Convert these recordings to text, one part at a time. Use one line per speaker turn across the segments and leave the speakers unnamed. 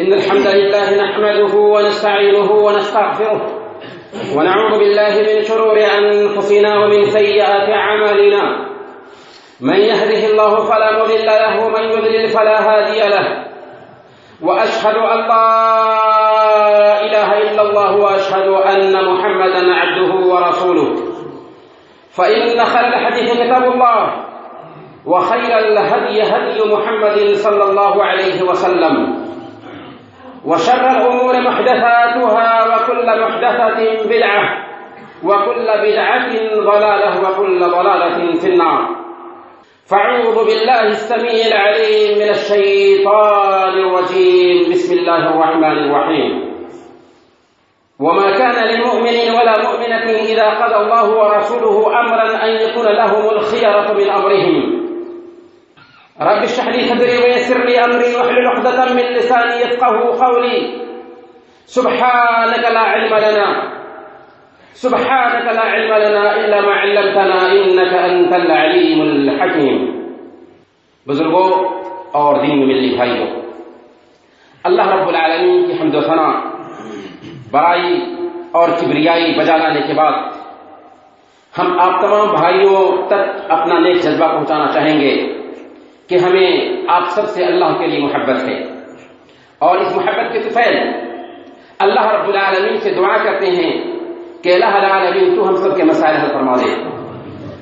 إن الحمد لله نحمده ونستعينه ونستغفره ونعوذ بالله من شرور أنفسنا ومن سيئات أعمالنا من يهده الله فلا مضل له ومن يضلل فلا هادي له وأشهد أن لا إله إلا الله وأشهد أن محمدا عبده ورسوله فإن خير الحديث كتاب الله وخير الهدي هدي محمد صلى الله عليه وسلم وشر الأمور محدثاتها وكل محدثة بدعة وكل بدعة ضلالة وكل ضلالة في النار فأعوذ بالله السميع العليم من الشيطان الرجيم بسم الله الرحمن الرحيم وما كان لمؤمن ولا مؤمنة إذا قضى الله ورسوله أمرا أن يكون لهم الخيرة من أمرهم رب اشرح لي صدري ويسر لي أمري واحلل عقدة من لساني يفقهوا قولي سبحانك لا علم لنا إلا ما علمتنا إنك أنت العليم الحكيم بزرگوں اور دین میں ملی بھائیوں، اللہ رب العالمین کی حمد و ثنا بڑائی اور کبریائی بجا لانے کے بعد ہم آپ تمام بھائیوں تک اپنا نیک جذبہ پہنچانا چاہیں گے کہ ہمیں آپ سب سے اللہ کے لیے محبت ہے، اور اس محبت کے طفیل اللہ رب العالمین سے دعا کرتے ہیں کہ الہ العالمین تو ہم سب کے مسائل حل فرما دے،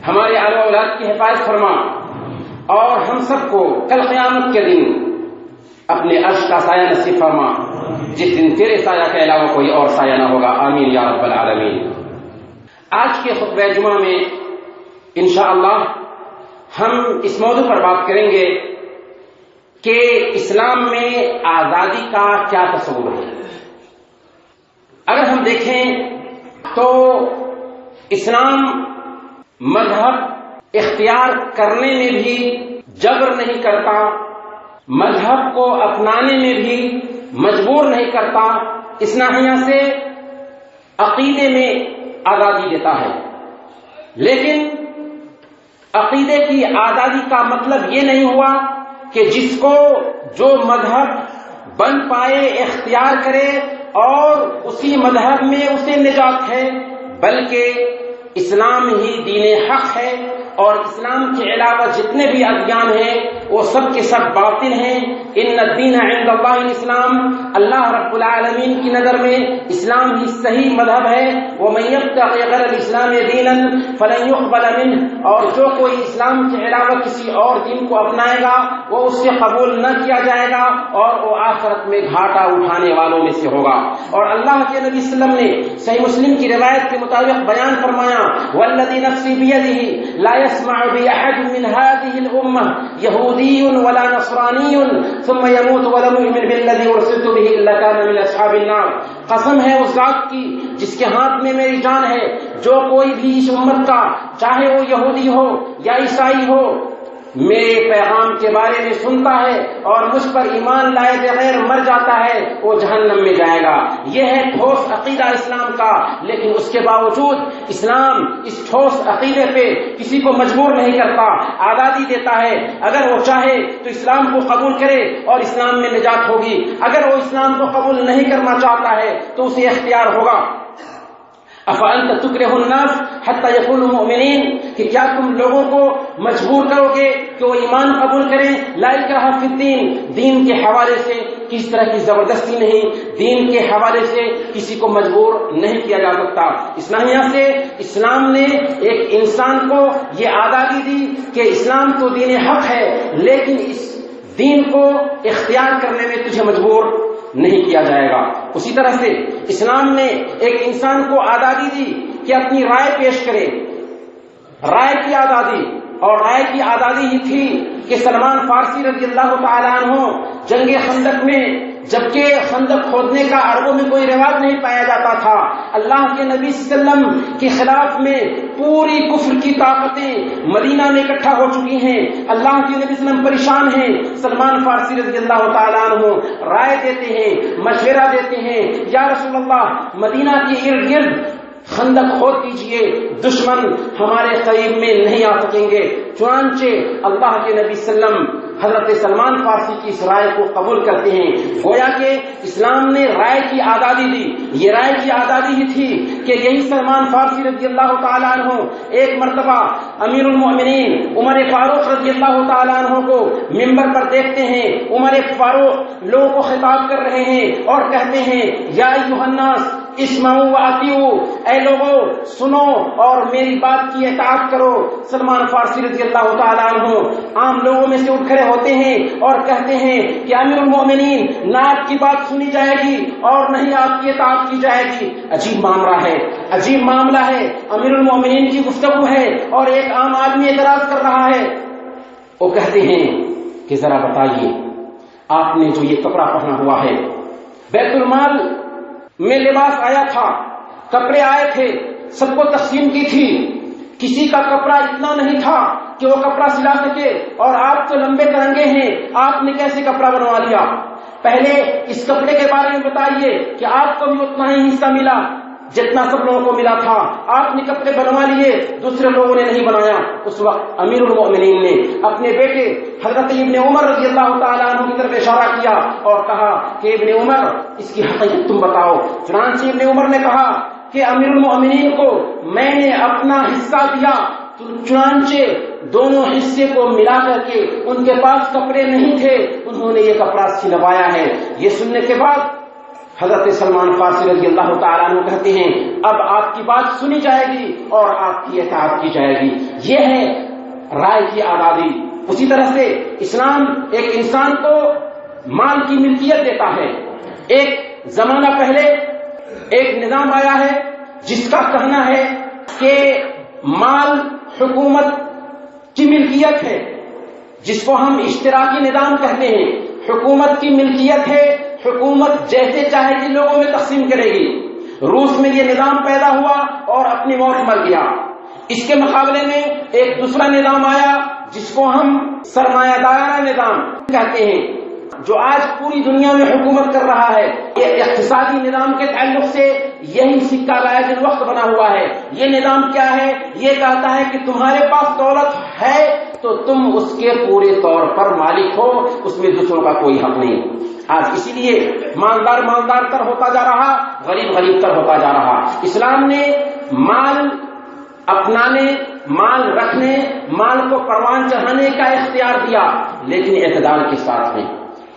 ہمارے آل و اولاد کی حفاظت فرما، اور ہم سب کو کل قیامت کے دن اپنے عرش کا سایہ نصیب فرما، جس دن تیرے سایہ کے علاوہ کوئی اور سایہ نہ ہوگا، آمین یا رب العالمین۔ آج کے خطبہ جمعہ میں انشاءاللہ ہم اس موضوع پر بات کریں گے کہ اسلام میں آزادی کا کیا تصور ہے۔ اگر ہم دیکھیں تو اسلام مذہب اختیار کرنے میں بھی جبر نہیں کرتا، مذہب کو اپنانے میں بھی مجبور نہیں کرتا، اس ناحیہ سے عقیدے میں آزادی دیتا ہے۔ لیکن عقیدے کی آزادی کا مطلب یہ نہیں ہوا کہ جس کو جو مذہب بن پائے اختیار کرے اور اسی مذہب میں اسے نجات ہے، بلکہ اسلام ہی دین حق ہے، اور اسلام کے علاوہ جتنے بھی ادیان ہیں وہ سب کے سب باطل ہیں۔ ان الدین عند اللہ الاسلام، اللہ رب العالمین کی نظر میں اسلام ہی صحیح مذہب ہے۔ ومن یبتغی غیر الاسلام دینا فلن یقبل منہ، اور جو کوئی اسلام کے علاوہ کسی اور دین کو اپنائے گا وہ اس سے قبول نہ کیا جائے گا، اور وہ آخرت میں گھاٹا اٹھانے والوں میں سے ہوگا۔ اور اللہ کے نبی صلی اللہ علیہ وسلم نے صحیح مسلم کی روایت کے مطابق بیان فرمایا، والذی نفسی بیدہ لا يسمع بأحد من هذه الأمة يهودي ولا نصراني ثم يموت ولم يؤمن بالذي أرسلت به إلا كان من أصحاب النار۔ قسم ہے اس ذات کی جس کے ہاتھ میں میری جان ہے، جو کوئی بھی اس امت کا چاہے وہ یہودی ہو یا عیسائی ہو میرے پیغام کے بارے میں سنتا ہے اور مجھ پر ایمان لائے بغیر مر جاتا ہے، وہ جہنم میں جائے گا۔ یہ ہے ٹھوس عقیدہ اسلام کا، لیکن اس کے باوجود اسلام اس ٹھوس عقیدے پہ کسی کو مجبور نہیں کرتا، آزادی دیتا ہے۔ اگر وہ چاہے تو اسلام کو قبول کرے اور اسلام میں نجات ہوگی، اگر وہ اسلام کو قبول نہیں کرنا چاہتا ہے تو اسے اختیار ہوگا۔ افانت تکرہ الناس حتی یکونوا مؤمنین، کہ کیا تم لوگوں کو مجبور کرو گے کہ وہ ایمان قبول کریں؟ لا اکراہ فی الدین، دین کے حوالے سے کس طرح کی زبردستی نہیں، دین کے حوالے سے کسی کو مجبور نہیں کیا جا سکتا۔ اس ناحیہ سے اسلام نے ایک انسان کو یہ آزادی دی کہ اسلام تو دین حق ہے، لیکن اس دین کو اختیار کرنے میں تجھے مجبور نہیں کیا جائے گا۔ اسی طرح سے اسلام نے ایک انسان کو آزادی دی کہ اپنی رائے پیش کرے، رائے کی آزادی، اور رائے کی آزادی ہی تھی کہ سلمان فارسی رضی اللہ تعالیٰ عنہ جنگ خندق میں، جبکہ خندق کھودنے کا عربوں میں کوئی رواج نہیں پایا جاتا تھا، اللہ کے نبی صلی اللہ علیہ وسلم کے خلاف میں پوری کفر کی طاقتیں مدینہ میں اکٹھا ہو چکی ہیں، اللہ کے نبی صلی اللہ علیہ وسلم پریشان ہیں، سلمان فارسی رضی اللہ تعالیٰ عنہ رائے دیتے ہیں، مشورہ دیتے ہیں، یا رسول اللہ مدینہ کے ارد گرد خندق کھود دیجئے، دشمن ہمارے قریب میں نہیں آ سکیں گے۔ چنانچہ اللہ کے نبی صلی اللہ علیہ وسلم حضرت سلمان فارسی کی اس رائے کو قبول کرتے ہیں۔ گویا کہ اسلام نے رائے کی آزادی دی۔ یہ رائے کی آزادی ہی تھی کہ یہی سلمان فارسی رضی اللہ تعالیٰ عنہ ایک مرتبہ امیر المؤمنین عمر فاروق رضی اللہ تعالیٰ عنہ کو ممبر پر دیکھتے ہیں۔ عمر فاروق لوگوں کو خطاب کر رہے ہیں اور کہتے ہیں یا ایھا الناس اسمعوا واطیعوا، اے لوگو سنو اور میری بات کی اطاعت کرو۔ سلمان فارسی رضی اللہ تعالیٰ عنہ عام لوگوں میں سے اٹھ کھڑے ہوتے ہیں اور کہتے ہیں کہ امیر المؤمنین نہ آپ کی بات سنی جائے گی اور نہ ہی آپ کی اطاعت کی جائے گی۔ عجیب معاملہ ہے، عجیب معاملہ ہے، امیر المؤمنین کی گفتگو ہے اور ایک عام آدمی اعتراض کر رہا ہے۔ وہ کہتے ہیں کہ ذرا بتائیے آپ نے جو یہ کپڑا پہنا ہوا ہے، بیت المال میں لباس آیا تھا، کپڑے آئے تھے، سب کو تقسیم کی تھی، کسی کا کپڑا اتنا نہیں تھا کہ وہ کپڑا سلا سکے، اور آپ تو لمبے ترنگے ہیں، آپ نے کیسے کپڑا بنوا لیا؟ پہلے اس کپڑے کے بارے میں بتائیے کہ آپ کو بھی اتنا ہی حصہ ملا جتنا سب لوگوں کو ملا تھا، آپ نے کپڑے بنوا لیے، دوسرے لوگوں نے نہیں بنایا۔ اس وقت امیر المؤمنین نے اپنے بیٹے حضرت ابن عمر رضی اللہ تعالیٰ عنہ کی طرف اشارہ کیا اور کہا کہ ابن عمر اس کی حقیقت تم بتاؤ۔ چنانچہ ابن عمر نے کہا کہ امیر المؤمنین کو میں نے اپنا حصہ دیا، چنانچہ دونوں حصے کو ملا کر کے ان کے پاس کپڑے نہیں تھے، انہوں نے یہ کپڑا سلوایا ہے۔ یہ سننے کے بعد حضرت سلمان فارسی رضی اللہ تعالیٰ عنہ کہتے ہیں اب آپ کی بات سنی جائے گی اور آپ کی اطاعت کی جائے گی۔ یہ ہے رائے کی آزادی۔ اسی طرح سے اسلام ایک انسان کو مال کی ملکیت دیتا ہے۔ ایک زمانہ پہلے ایک نظام آیا ہے جس کا کہنا ہے کہ مال حکومت کی ملکیت ہے، جس کو ہم اشتراکی نظام کہتے ہیں۔ حکومت کی ملکیت ہے، حکومت جیسے چاہے گی لوگوں میں تقسیم کرے گی۔ روس میں یہ نظام پیدا ہوا اور اپنی موت مر گیا۔ اس کے مقابلے میں ایک دوسرا نظام آیا جس کو ہم سرمایہ دارانہ نظام کہتے ہیں، جو آج پوری دنیا میں حکومت کر رہا ہے۔ یہ اقتصادی نظام کے تعلق سے یہی سکہ رائج الوقت بنا ہوا ہے۔ یہ نظام کیا ہے؟ یہ کہتا ہے کہ تمہارے پاس دولت ہے تو تم اس کے پورے طور پر مالک ہو، اس میں دوسروں کا کوئی حق نہیں۔ آج اسی لیے مالدار مالدار تر ہوتا جا رہا، غریب غریب تر ہوتا جا رہا۔ اسلام نے مال اپنانے، مال رکھنے، مال کو پروان چڑھانے کا اختیار دیا، لیکن اعتدال کے ساتھ میں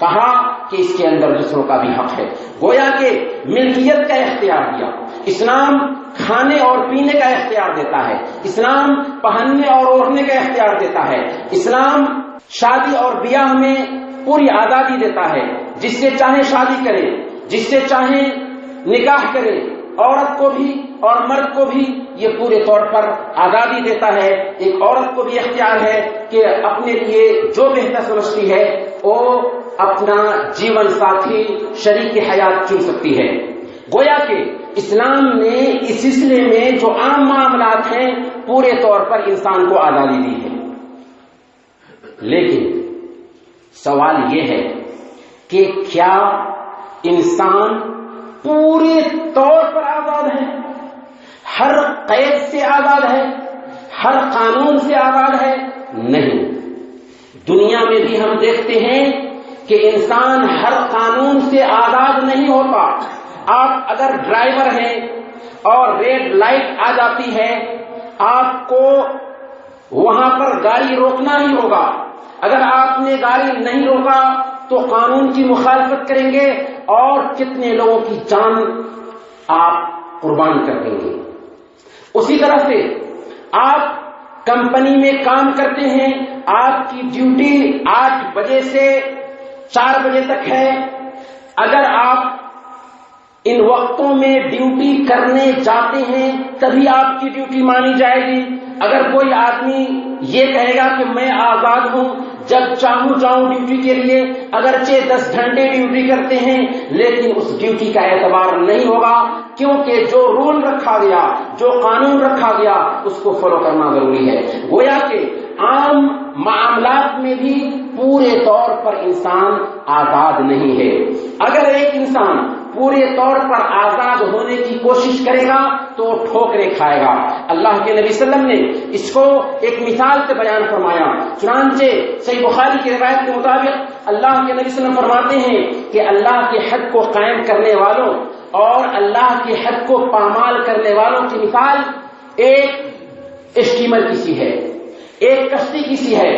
کہا کہ اس کے اندر دوسروں کا بھی حق ہے۔ گویا کہ ملکیت کا اختیار دیا۔ اسلام کھانے اور پینے کا اختیار دیتا ہے، اسلام پہننے اور اوڑھنے کا اختیار دیتا ہے، اسلام شادی اور بیاہ میں پوری آزادی دیتا ہے، جس سے چاہے شادی کرے، جس سے چاہے نکاح کرے، عورت کو بھی اور مرد کو بھی یہ پورے طور پر آزادی دیتا ہے۔ ایک عورت کو بھی اختیار ہے کہ اپنے لیے جو بہتر سمجھتی ہے وہ اپنا جیون ساتھی، شریک حیات چن سکتی ہے۔ گویا کہ اسلام نے اس سلسلے میں جو عام معاملات ہیں پورے طور پر انسان کو آزادی دی ہے۔ لیکن سوال یہ ہے کہ کیا انسان پورے طور پر آزاد ہے؟ ہر قید سے آزاد ہے؟ ہر قانون سے آزاد ہے؟ نہیں۔ دنیا میں بھی ہم دیکھتے ہیں کہ انسان ہر قانون سے آزاد نہیں ہوتا۔ آپ اگر ڈرائیور ہیں اور ریڈ لائٹ آ جاتی ہے، آپ کو وہاں پر گاڑی روکنا ہی ہوگا۔ اگر آپ نے گاڑی نہیں روکا تو قانون کی مخالفت کریں گے اور کتنے لوگوں کی جان آپ قربان کر دیں گے۔ اسی طرح سے آپ کمپنی میں کام کرتے ہیں، آپ کی ڈیوٹی 8 بجے سے 4 بجے تک ہے۔ اگر آپ ان وقتوں میں ڈیوٹی کرنے جاتے ہیں تبھی آپ کی ڈیوٹی مانی جائے گی۔ اگر کوئی آدمی یہ کہے گا کہ میں آزاد ہوں، جب چاہوں جاؤں ڈیوٹی کے لیے، اگرچہ 10 گھنٹے ڈیوٹی کرتے ہیں لیکن اس ڈیوٹی کا اعتبار نہیں ہوگا، کیونکہ جو رول رکھا گیا، جو قانون رکھا گیا اس کو فالو کرنا ضروری ہے۔ گویا کہ عام معاملات میں بھی پورے طور پر انسان آزاد نہیں ہے۔ اگر ایک انسان پورے طور پر آزاد ہونے کی کوشش کرے گا تو وہ ٹھوکریں کھائے گا۔ اللہ کے نبی صلی اللہ علیہ وسلم نے اس کو ایک مثال سے بیان فرمایا۔ چنانچہ صحیح بخاری کی روایت کے مطابق اللہ کے نبی صلی اللہ علیہ وسلم فرماتے ہیں کہ اللہ کے حد کو قائم کرنے والوں اور اللہ کے حد کو پامال کرنے والوں کی مثال ایک اسٹیمر کی سی ہے، ایک کشتی کی سی ہے۔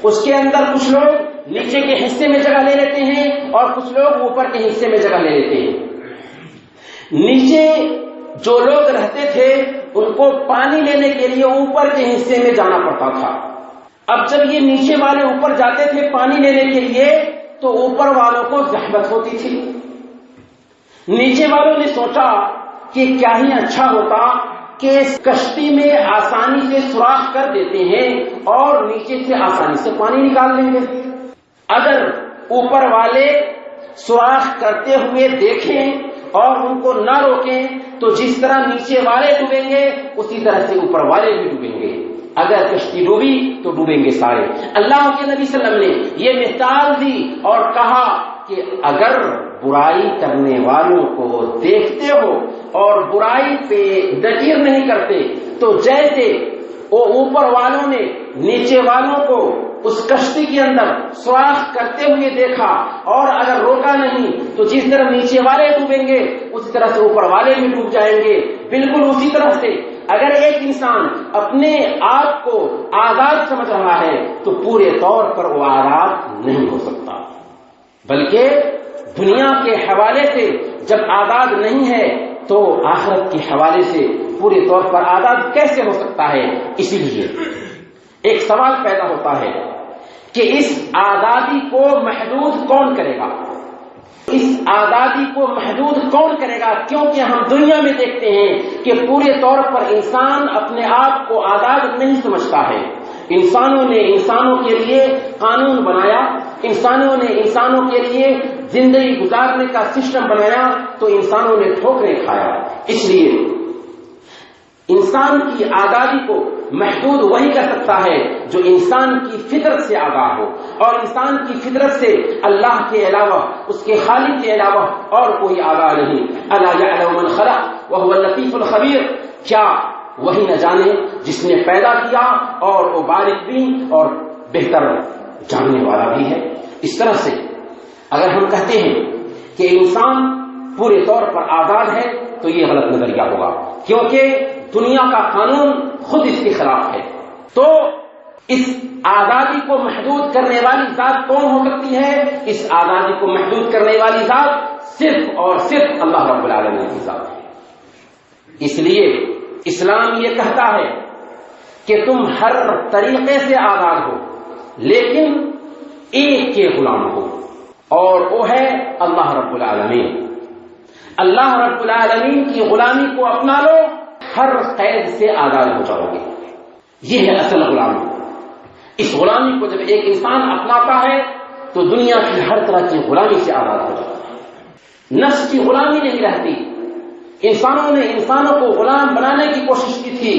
اس کے اندر کچھ لوگ نیچے کے حصے میں جگہ لے لیتے ہیں اور کچھ لوگ اوپر کے حصے میں جگہ لے لیتے ہیں۔ نیچے جو لوگ رہتے تھے ان کو پانی لینے کے لیے اوپر کے حصے میں جانا پڑتا تھا۔ اب جب یہ نیچے والے اوپر جاتے تھے پانی لینے کے لیے تو اوپر والوں کو زحمت ہوتی تھی۔ نیچے والوں نے سوچا کہ کیا ہی اچھا ہوتا کہ کشتی میں آسانی سے سوراخ کر دیتے ہیں اور نیچے سے آسانی سے پانی نکال لیں گے۔ اگر اوپر والے سوراخ کرتے ہوئے دیکھیں اور ان کو نہ روکیں تو جس طرح نیچے والے ڈوبیں گے اسی طرح سے اوپر والے بھی ڈوبیں گے۔ اگر کشتی ڈوبی تو ڈوبیں گے سارے۔ اللہ کے نبی صلی اللہ علیہ وسلم نے یہ مثال دی اور کہا کہ اگر برائی کرنے والوں کو دیکھتے ہو اور برائی پہ ڈکیر نہیں کرتے تو جیسے وہ اوپر والوں نے نیچے والوں کو اس کشتی کے اندر سوراخ کرتے ہوئے دیکھا اور اگر روکا نہیں تو جس طرح نیچے والے ڈوبیں گے اسی طرح سے اوپر والے بھی ڈوب جائیں گے۔ بالکل اسی طرح سے اگر ایک انسان اپنے آپ کو آزاد سمجھ رہا ہے تو پورے طور پر وہ آزاد نہیں ہو سکتا، بلکہ دنیا کے حوالے سے جب آزاد نہیں ہے تو آخرت کے حوالے سے پورے طور پر آزاد کیسے ہو سکتا ہے؟ اسی لیے ایک سوال پیدا ہوتا ہے کہ اس آزادی کو محدود کون کرے گا؟ اس آزادی کو محدود کون کرے گا؟ کیونکہ ہم دنیا میں دیکھتے ہیں کہ پورے طور پر انسان اپنے آپ کو آزاد نہیں سمجھتا ہے۔ انسانوں نے انسانوں کے لیے قانون بنایا، انسانوں نے انسانوں کے لیے زندگی گزارنے کا سسٹم بنایا تو انسانوں نے ٹھوکریں کھایا۔ اس لیے انسان کی آزادی کو محدود وہی کر سکتا ہے جو انسان کی فطرت سے آگاہ ہو، اور انسان کی فطرت سے اللہ کے علاوہ، اس کے خالق کے علاوہ اور کوئی آگاہ نہیں۔ الا یعلم من خلق وهو اللطیف الخبیر، کیا وہی نہ جانے جس نے پیدا کیا اور وہ باریک بین اور بہتر جاننے والا بھی ہے۔ اس طرح سے اگر ہم کہتے ہیں کہ انسان پورے طور پر آزاد ہے تو یہ غلط نظریہ ہوگا، کیونکہ دنیا کا قانون خود اس کے خلاف ہے۔ تو اس آزادی کو محدود کرنے والی ذات کون ہو سکتی ہے؟ اس آزادی کو محدود کرنے والی ذات صرف اور صرف اللہ رب العالمین کی ذات ہے۔ اس لیے اسلام یہ کہتا ہے کہ تم ہر طریقے سے آزاد ہو لیکن ایک کے غلام ہو، اور وہ ہے اللہ رب العالمین۔ اللہ رب العالمین کی غلامی کو اپنا لو، ہر قید سے آزاد ہو جاؤ گے۔ یہ ہے اصل غلامی۔ اس غلامی کو جب ایک انسان اپناتا ہے تو دنیا کی ہر طرح کی غلامی سے آزاد ہو جاتا ہے۔ نفس کی غلامی نہیں رہتی۔ انسانوں نے انسانوں کو غلام بنانے کی کوشش کی تھی،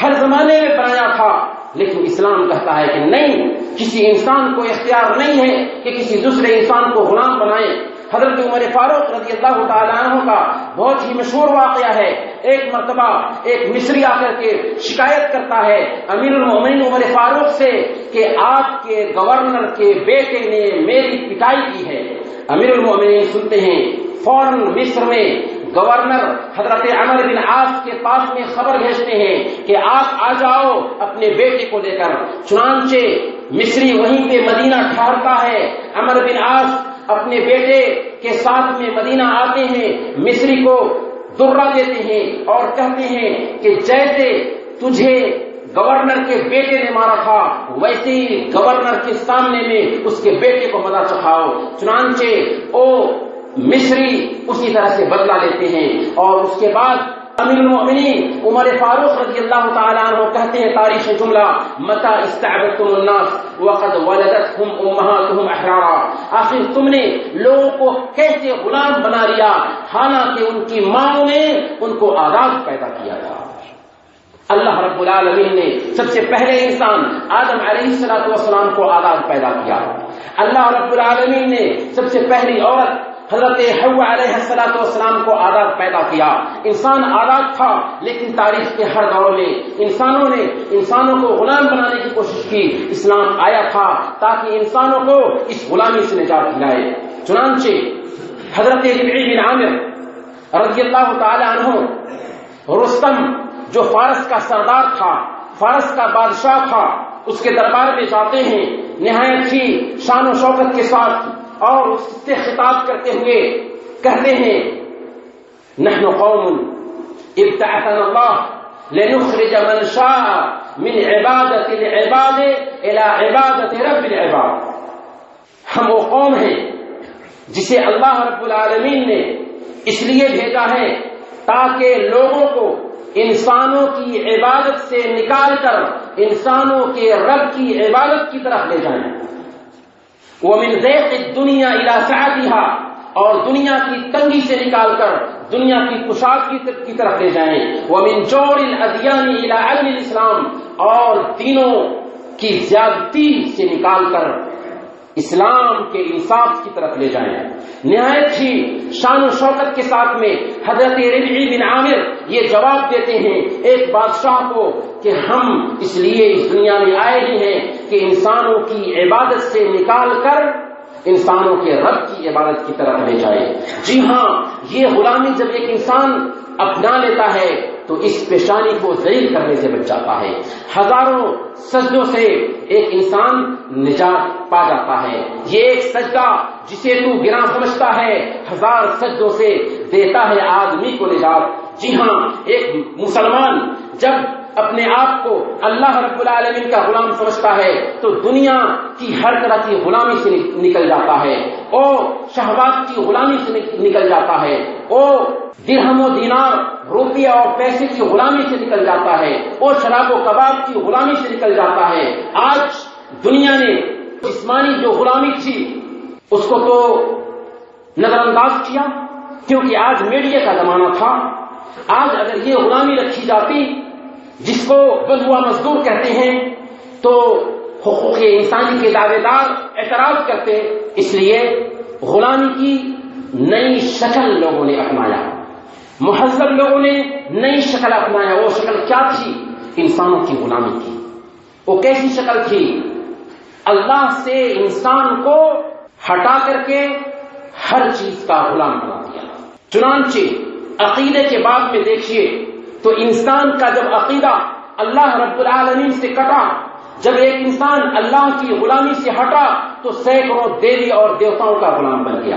ہر زمانے میں بنایا تھا، لیکن اسلام کہتا ہے کہ نہیں، کسی انسان کو اختیار نہیں ہے کہ کسی دوسرے انسان کو غلام بنائے۔ حضرت عمر فاروق رضی اللہ تعالیٰ عنہ کا بہت ہی مشہور واقعہ ہے۔ ایک مرتبہ ایک مصری آ کر کے شکایت کرتا ہے امیر المومنین عمر فاروق سے کہ آپ کے گورنر کے بیٹے نے میری پٹائی کی ہے۔ امیر المومنین سنتے ہیں، فوراً مصر میں گورنر حضرت عمر بن عاص کے پاس میں خبر بھیجتے ہیں کہ آپ آ جاؤ اپنے بیٹے کو لے کر۔ چنانچہ مصری وہیں پہ مدینہ ٹھہرتا ہے۔ عمر بن عاص اپنے بیٹے کے ساتھ میں مدینہ آتے ہیں، مصری کو درہ دیتے ہیں اور کہتے ہیں کہ جیسے تجھے گورنر کے بیٹے نے مارا تھا ویسے ہی گورنر کے سامنے میں اس کے بیٹے کو مزہ چکھاؤ۔ چنانچہ وہ مصری اسی طرح سے بدلہ لیتے ہیں، اور اس کے بعد امیر المؤمنین عمر فاروق رضی اللہ تعالیٰ عنہ کہتے ہیں تاریخ جملہ، متى استعبدتم الناس وقد ولدتهم امهاتهم احرارا، آخر تم نے لوگوں کو کیسے غلام بنا لیا حالانکہ ان کی ماں نے ان کو آزاد پیدا کیا تھا۔ اللہ رب العالمین نے سب سے پہلے انسان آدم علیہ السلام کو آزاد پیدا کیا۔ اللہ رب العالمین نے سب سے پہلی عورت حضرت حوا علیہ السلام کو آزاد پیدا کیا. انسان آزاد تھا، لیکن تاریخ کے ہر دور میں انسانوں نے انسانوں کو غلام بنانے کی کوشش کی. اسلام آیا تھا تاکہ انسانوں کو اس غلامی سے نجات دلائے. چنانچہ حضرت ربعی بن عامر رضی اللہ تعالی عنہ، رستم جو فارس کا سردار تھا، فارس کا بادشاہ تھا، اس کے دربار میں جاتے ہیں نہایت ہی شان و شوکت کے ساتھ، اور اس سے خطاب کرتے ہوئے کہتے ہیں نحن قوم ابتعثنا اللہ لنخرج من شاء من عبادت العباد الى عبادت رب العباد. ہم وہ قوم ہیں جسے اللہ رب العالمین نے اس لیے بھیجا ہے تاکہ لوگوں کو انسانوں کی عبادت سے نکال کر انسانوں کے رب کی عبادت کی طرف لے جائیں. وَمِنْ ضَيْقِ الدُّنْيَا إِلَى سَعَتِهَا، اور دنیا کی تنگی سے نکال کر دنیا کی کشادگی کی طرف لے جائیں. وَمِنْ جَوْرِ الْأَدْيَانِ إِلَى عَدْلِ الْإِسْلَامِ، اور دینوں کی زیادتی سے نکال کر اسلام کے انصاف کی طرف لے جائیں. نہایت ہی شان و شوکت کے ساتھ میں حضرت ربعی بن عامر یہ جواب دیتے ہیں ایک بادشاہ کو کہ ہم اس لیے اس دنیا میں آئے ہی ہیں کہ انسانوں کی عبادت سے نکال کر انسانوں کے رب کی عبادت کی طرف لے جائے. جی ہاں، یہ غلامی جب ایک انسان اپنا لیتا ہے تو اس پیشانی کو ذلیل کرنے سے بچ جاتا ہے. ہزاروں سجدوں سے ایک انسان نجات پا جاتا ہے. یہ ایک سجدہ جسے تو گراں سمجھتا ہے 1000 سجدوں سے دیتا ہے آدمی کو نجات. جی ہاں، ایک مسلمان جب اپنے آپ کو اللہ رب العالمین کا غلام سمجھتا ہے تو دنیا کی ہر طرح کی غلامی سے نکل جاتا ہے، اور شہوات کی غلامی سے نکل جاتا ہے، اور درہم و دینار روپیہ اور پیسے کی غلامی سے نکل جاتا ہے، اور شراب و کباب کی غلامی سے نکل جاتا ہے. آج دنیا نے جسمانی جو غلامی تھی اس کو تو نظر انداز کیا، کیونکہ آج میڈیا کا زمانہ تھا. آج اگر یہ غلامی رکھی جاتی جس کو بندھوا مزدور کہتے ہیں تو حقوق انسانی کے دعوے دار اعتراض کرتے. اس لیے غلامی کی نئی شکل لوگوں نے اپنایا، مہذب لوگوں نے نئی شکل اپنایا. وہ شکل کیا تھی؟ انسانوں کی غلامی تھی. وہ کیسی شکل تھی؟ اللہ سے انسان کو ہٹا کر کے ہر چیز کا غلام بنا دیا. چنانچہ عقیدے کے باب میں دیکھیے تو انسان کا جب عقیدہ اللہ رب العالمین سے کٹا، جب ایک انسان اللہ کی غلامی سے ہٹا تو سینکڑوں دیوی اور دیوتاؤں کا غلام بن گیا.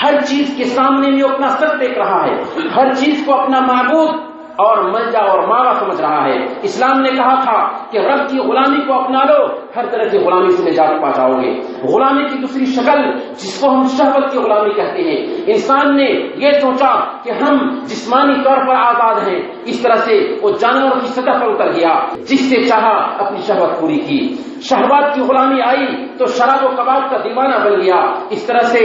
ہر چیز کے سامنے میں اپنا سر دیکھ رہا ہے، ہر چیز کو اپنا معبود اور ملجا اور ماوا سمجھ رہا ہے. اسلام نے کہا تھا کہ رب کی غلامی کو اپنا لو، ہر طرح کی غلامی سے نجات پا جاؤ گے. غلامی کی دوسری شکل جس کو ہم شہوت کی غلامی کہتے ہیں، انسان نے یہ سوچا کہ ہم جسمانی طور پر آزاد ہیں، اس طرح سے وہ جانوروں کی سطح پر اتر گیا، جس سے چاہا اپنی شہوت پوری کی. شہوات کی غلامی آئی تو شراب و کباب کا دیوانہ بن گیا. اس طرح سے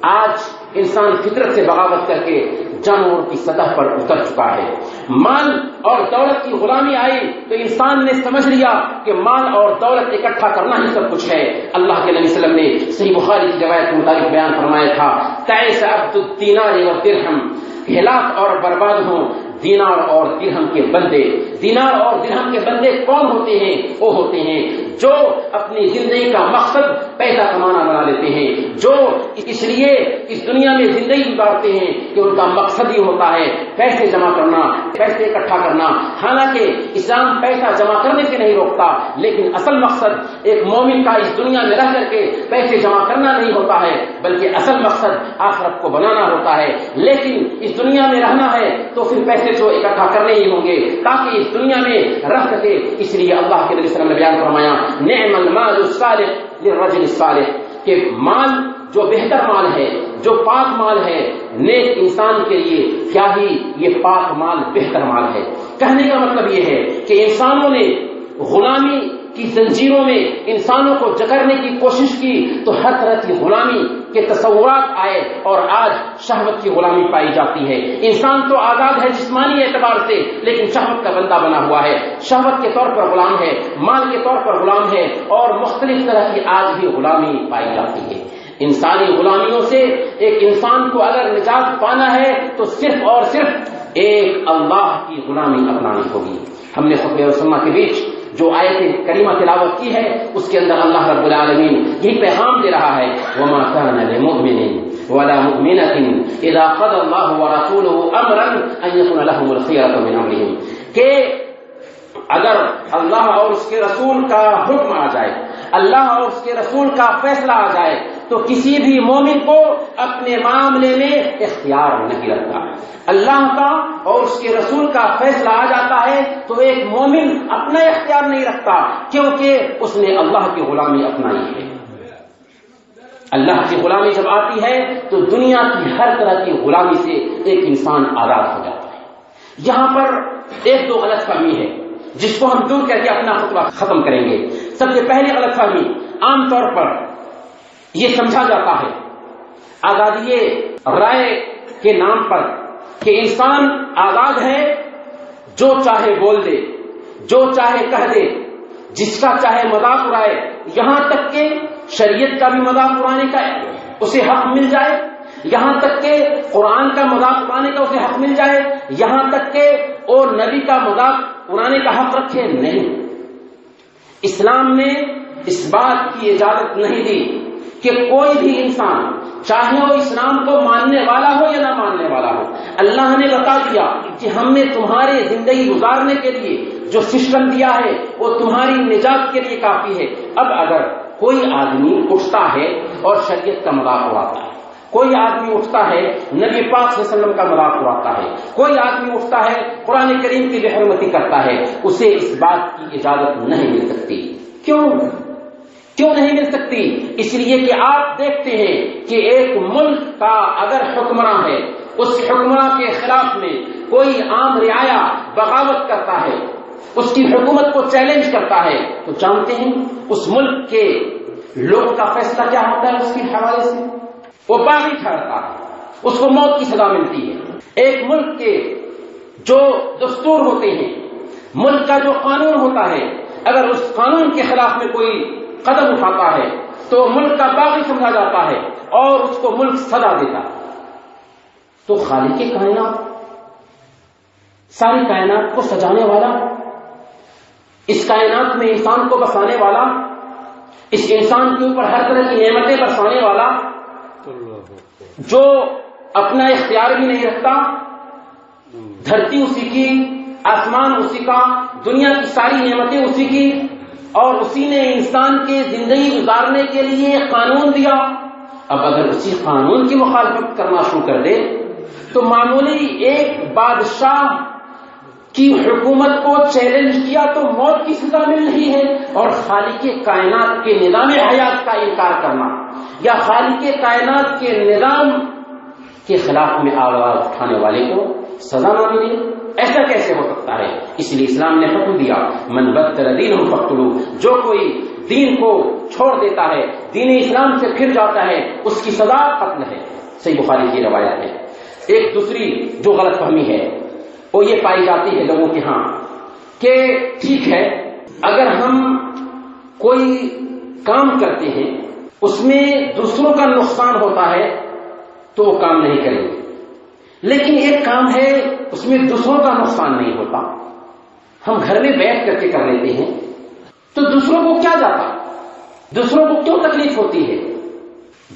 آج انسان فطرت سے بغاوت کر کے جانوروں کی سطح پر اتر چکا ہے. مال اور دولت کی غلامی آئی تو انسان نے سمجھ لیا کہ مال اور دولت اکٹھا کرنا ہی سب کچھ ہے. اللہ کے نبی صلی اللہ علیہ وسلم نے صحیح بخاری کی روایت کے مطابق بیان فرمایا تھا تعس عبد الدینار والدرہم، ہلاک اور برباد ہوں دینار اور درہم کے بندے. دینار اور درہم کے بندے کون ہوتے ہیں؟ وہ ہوتے ہیں جو اپنی زندگی کا مقصد پیسہ کمانا بنا لیتے ہیں، جو اس لیے اس دنیا میں زندگی گزارتے ہیں کہ ان کا مقصد ہی ہوتا ہے پیسے جمع کرنا، پیسے اکٹھا کرنا. حالانکہ اسلام پیسہ جمع کرنے سے نہیں روکتا، لیکن اصل مقصد ایک مومن کا اس دنیا میں رہ کر کے پیسے جمع کرنا نہیں ہوتا ہے، بلکہ اصل مقصد آخرت کو بنانا ہوتا ہے. لیکن اس دنیا میں رہنا ہے تو پھر پیسے تو اکٹھا کرنے ہی ہوں گے تاکہ اس دنیا میں رہ سکے. اس لیے اللہ کے نبی صلی اللہ علیہ وسلم نے بیان فرمایا نعم المال الصالح للرجل الصالح، کہ مال جو بہتر مال ہے، جو پاک مال ہے، نیک انسان کے لیے کیا ہی یہ پاک مال بہتر مال ہے. کہنے کا مطلب یہ ہے کہ انسانوں نے غلامی کی زنجیروں میں انسانوں کو جکڑنے کی کوشش کی تو ہر طرح کی غلامی کے تصورات آئے اور آج شہوت کی غلامی پائی جاتی ہے. انسان تو آزاد ہے جسمانی اعتبار سے، لیکن شہوت کا بندہ بنا ہوا ہے، شہوت کے طور پر غلام ہے، مال کے طور پر غلام ہے، اور مختلف طرح کی آج بھی غلامی پائی جاتی ہے. ان ساری غلامیوں سے ایک انسان کو اگر نجات پانا ہے تو صرف اور صرف ایک اللہ کی غلامی اپنانی ہوگی۔ ہم نے خطبہ رسول کے بیچ جو آیت کریمہ تلاوت کی ہے اس کے اندر اللہ رب العالمین یہی پیغام دے رہا ہے، وما كان لمؤمن ولا مؤمنة اذا قضى الله ورسوله امرا ان يكون لهم الخيرة من امرهم، کہ اگر اللہ اور اس کے رسول کا حکم آ جائے، اللہ اور اس کے رسول کا فیصلہ آ جائے تو کسی بھی مومن کو اپنے معاملے میں اختیار نہیں رکھتا۔ اللہ کا اور اس کے رسول کا فیصلہ آ جاتا ہے تو ایک مومن اپنا اختیار نہیں رکھتا، کیونکہ اس نے اللہ کی غلامی اپنائی ہے۔ اللہ کی غلامی جب آتی ہے تو دنیا کی ہر طرح کی غلامی سے ایک انسان آزاد ہو جاتا ہے۔ یہاں پر ایک دو غلط فہمی ہے جس کو ہم دور کر کے اپنا خطبہ ختم کریں گے۔ سب سے پہلی غلط فہمی، عام طور پر یہ سمجھا جاتا ہے آزادی رائے کے نام پر کہ انسان آزاد ہے، جو چاہے بول دے، جو چاہے کہہ دے، جس کا چاہے مذاق اڑائے، یہاں تک کہ شریعت کا بھی مذاق اڑانے کا اسے حق مل جائے، یہاں تک کہ قرآن کا مذاق اڑانے کا اسے حق مل جائے، یہاں تک کہ اور نبی کا مذاق اڑانے کا حق رکھے۔ نہیں، اسلام نے اس بات کی اجازت نہیں دی کہ کوئی بھی انسان چاہے وہ اسلام کو ماننے والا ہو یا نہ ماننے والا ہو، اللہ نے بتا دیا کہ ہم نے تمہارے زندگی گزارنے کے لیے جو سسٹم دیا ہے وہ تمہاری نجات کے لیے کافی ہے۔ اب اگر کوئی آدمی اٹھتا ہے اور شریعت کا مذاق اڑاتا ہے، کوئی آدمی اٹھتا ہے نبی پاک صلی اللہ علیہ وسلم کا مذاق اڑاتا ہے، کوئی آدمی اٹھتا ہے قرآن کریم کی بے حرمتی کرتا ہے، اسے اس بات کی اجازت نہیں مل سکتی۔ کیوں نہیں مل سکتی؟ اس لیے کہ آپ دیکھتے ہیں کہ ایک ملک کا اگر حکمراں ہے، اس حکمراں کے خلاف میں کوئی عام رعایا بغاوت کرتا ہے، اس کی حکومت کو چیلنج کرتا ہے، تو جانتے ہیں اس ملک کے لوگوں کا فیصلہ کیا ہوتا ہے؟ اس کے حوالے سے وہ باغی ٹھہرتا ہے، اس کو موت کی سزا ملتی ہے۔ ایک ملک کے جو دستور ہوتے ہیں، ملک کا جو قانون ہوتا ہے، اگر اس قانون کے خلاف میں کوئی قدم اٹھاتا ہے تو ملک کا باغی سمجھا جاتا ہے اور اس کو ملک سزا دیتا ہے۔ تو خالق کائنات، ساری کائنات کو سجانے والا، اس کائنات میں انسان کو بسانے والا، اس انسان کے اوپر ہر طرح کی نعمتیں برسانے والا، جو اپنا اختیار بھی نہیں رکھتا، دھرتی اسی کی، آسمان اسی کا، دنیا کی ساری نعمتیں اسی کی، اور اسی نے انسان کے زندگی گزارنے کے لیے قانون دیا۔ اب اگر اسی قانون کی مخالفت کرنا شروع کر دے تو معمولی ایک بادشاہ کی حکومت کو چیلنج کیا تو موت کی سزا مل رہی ہے، اور خالق کائنات کے نظام حیات کا انکار کرنا یا خالق کائنات کے نظام کے خلاف میں آواز اٹھانے والے کو سزا نہ ملے، ایسا کیسے ہو سکتا ہے؟ اس لیے اسلام نے حکم دیا، من بدل دینہ فاقتلوہ، جو کوئی دین کو چھوڑ دیتا ہے، دین اسلام سے پھر جاتا ہے، اس کی سزا قتل ہے۔ صحیح بخاری کی روایت ہے۔ ایک دوسری جو غلط فہمی ہے وہ یہ پائی جاتی ہے لوگوں کے ہاں کہ ٹھیک ہے، اگر ہم کوئی کام کرتے ہیں اس میں دوسروں کا نقصان ہوتا ہے تو وہ کام نہیں کریں گے، لیکن ایک کام ہے اس میں دوسروں کا نقصان نہیں ہوتا، ہم گھر میں بیٹھ کر کے کر لیتے ہیں، تو دوسروں کو کیا جاتا، دوسروں کو کیوں تکلیف ہوتی ہے؟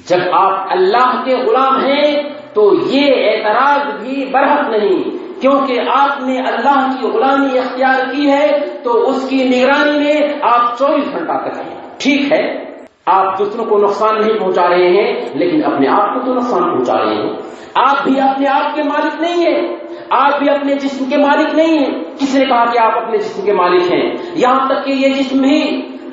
جب آپ اللہ کے غلام ہیں تو یہ اعتراض بھی برحق نہیں، کیونکہ آپ نے اللہ کی غلامی اختیار کی ہے تو اس کی نگرانی میں آپ 24 گھنٹہ تک ہیں۔ ٹھیک ہے، آپ دوسروں کو نقصان نہیں پہنچا رہے ہیں، لیکن اپنے آپ کو تو نقصان پہنچا رہے ہیں۔ آپ بھی اپنے آپ کے مالک نہیں ہیں، آپ بھی اپنے جسم کے مالک نہیں ہیں۔ کس نے کہا کہ آپ اپنے جسم کے مالک ہیں؟ یہاں تک کہ یہ جسم ہی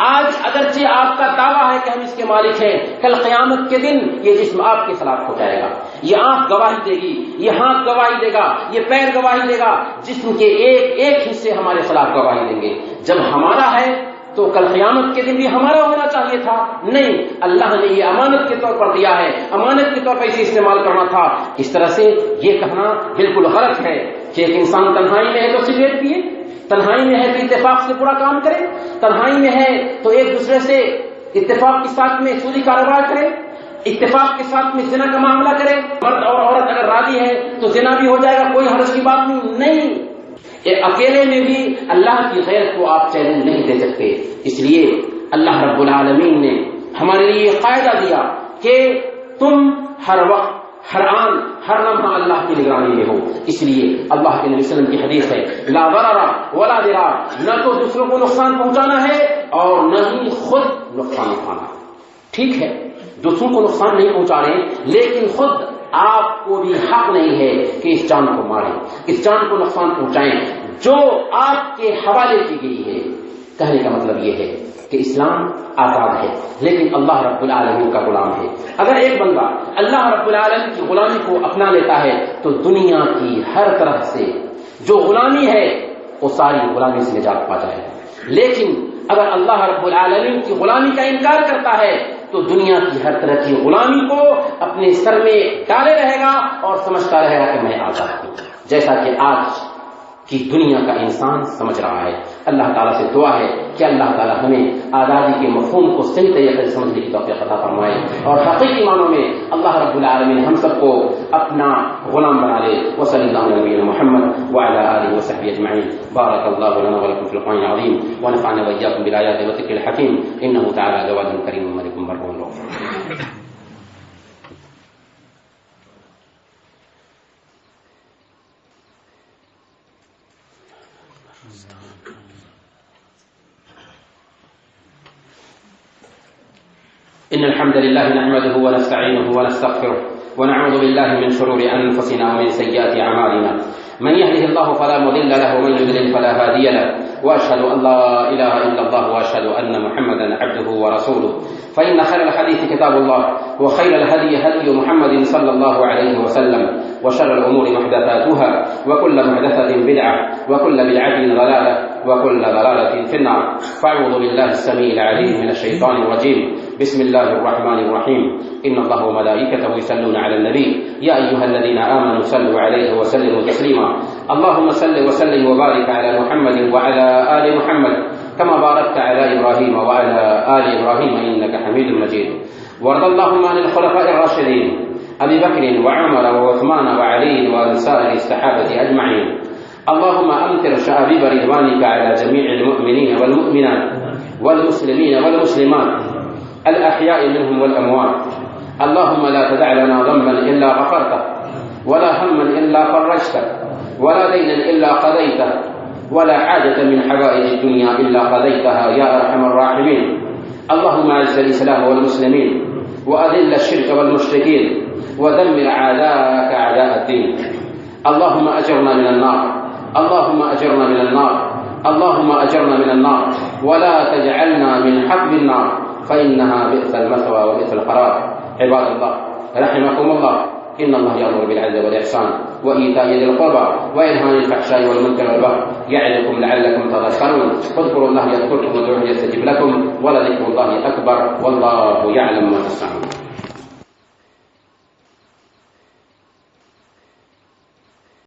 آج اگرچہ آپ کا دعویٰ ہے کہ ہم اس کے مالک ہیں، کل قیامت کے دن یہ جسم آپ کے خلاف ہو جائے گا، یہ آنکھ گواہی دے گی، یہ ہاتھ گواہی دے گا، یہ پیر گواہی دے گا، جسم کے ایک ایک حصے ہمارے خلاف گواہی دیں گے۔ جب ہمارا ہے تو کل قیامت کے دن بھی ہمارا ہونا چاہیے تھا، نہیں، اللہ نے یہ امانت کے طور پر دیا ہے، امانت کے طور پر اسے استعمال کرنا تھا۔ اس طرح سے یہ کہنا بالکل غلط ہے کہ ایک انسان تنہائی میں ہے تو سگریٹ پیے، تنہائی میں ہے تو اتفاق سے برا کام کرے، تنہائی میں ہے تو ایک دوسرے سے اتفاق کے ساتھ میں سودی کاروبار کرے، اتفاق کے ساتھ میں زنا کا معاملہ کرے، مرد اور عورت اگر راضی ہے تو زنا بھی ہو جائے گا، کوئی حرج کی بات نہیں۔ اکیلے میں بھی اللہ کی غیرت کو آپ چیلنج نہیں دے سکتے، اس لیے اللہ رب العالمین نے ہمارے لیے یہ قاعدہ دیا کہ تم ہر وقت، ہر آن، ہر لمحہ اللہ کی نگرانی میں ہو۔ اس لیے اللہ کے نبی صلی اللہ علیہ وسلم کی حدیث ہے لا ضرر ولا ضرار، نہ تو دوسروں کو نقصان پہنچانا ہے اور نہ ہی خود نقصان اٹھانا۔ ٹھیک ہے دوسروں کو نقصان نہیں پہنچا رہے، لیکن خود آپ کو بھی حق نہیں ہے کہ اس جان کو ماریں، اس جان کو نقصان پہنچائیں جو آپ کے حوالے کی گئی ہے۔ کہنے کا مطلب یہ ہے کہ اسلام آزاد ہے لیکن اللہ رب العالمین کا غلام ہے۔ اگر ایک بندہ اللہ رب العالمین کی غلامی کو اپنا لیتا ہے تو دنیا کی ہر طرف سے جو غلامی ہے وہ ساری غلامی سے نجات پا جائے گا، لیکن اگر اللہ رب العالمین کی غلامی کا انکار کرتا ہے تو دنیا کی ہر طرح کی غلامی کو اپنے سر میں ڈالے رہے گا اور سمجھتا رہے گا کہ میں آزاد ہوں، جیسا کہ آج کی دنیا کا انسان سمجھ رہا ہے۔ اللہ تعالیٰ سے دعا ہے کہ اللہ تعالیٰ ہمیں آزادی کے مفہوم کو صحیح طریقے سے سمجھنے کی توفیق عطا فرمائے اور حقیقی معنوں میں اللہ رب العالمین ہم سب کو اپنا غلام بنا لے۔ وصلی اللہ علی نبینا محمد وعلی آلہ وصحبہ اجمعین۔ بارک اللہ لنا ولکم فی القرآن العظیم ونفعنا وإیاکم بالآیات والذکر الحکیم انہ تعالی جواد کریم ملک بر غفور۔ إن الحمد لله نحمده ونستعينه ونستغفره ونعوذ بالله من شرور أنفسنا ومن سيئات أعمالنا من يهده الله فلا مضل له ومن يضلل فلا هادي له وأشهد أن لا إله إلا الله وأشهد أن محمدا عبده ورسوله فإن خير الحديث كتاب الله وخير الهدي هدي محمد صلى الله عليه وسلم وشر الأمور محدثاتها وكل محدثة بدعة وكل بدعة ضلالة وكل ضلالة في النار فأعوذ بالله السميع العليم من الشيطان الرجيم بسم الله الرحمن الرحيم إن الله وملائكته يصلون على النبي يا أيها الذين آمنوا صلوا عليه وسلموا تسليما اللهم صل وسلم وبارك على محمد وعلى آل محمد كما باركت على إبراهيم وعلى آل إبراهيم إنك حميد مجيد وارض اللهم عن الخلفاء الراشدين أبي بكر وعمر وعثمان وعلي وعن سائر الصحابة أجمعين اللهم أمطر شآبيب رضوانك على جميع المؤمنين والمؤمنات والمسلمين والمسلمات الأحياء منهم والأموات اللهم لا تدع لنا ذنبا إلا غفرته ولا هما إلا فرجته ولا دينا إلا قضيته ولا حاجة من حوائج الدنيا إلا قضيتها يا أرحم الراحمين اللهم أعز الإسلام والمسلمين وأذل الشرك والمشركين ودمر أعداءك أعداء الدين اللهم أجرنا من النار اللهم أجرنا من النار اللهم أجرنا من النار ولا تجعلنا من حطب النار فإنها بئس المثوى وبئس القرار عباد الله رحمكم الله إن الله يأمر بالعدل والإحسان وإيتاء ذي القربى وينهى عن الفحشاء والمنكر والبغي يعظكم لعلكم تذكرون اذكروا الله يذكركم وادعوه يستجب لكم ولذكر الله أكبر والله يعلم ما تصنعون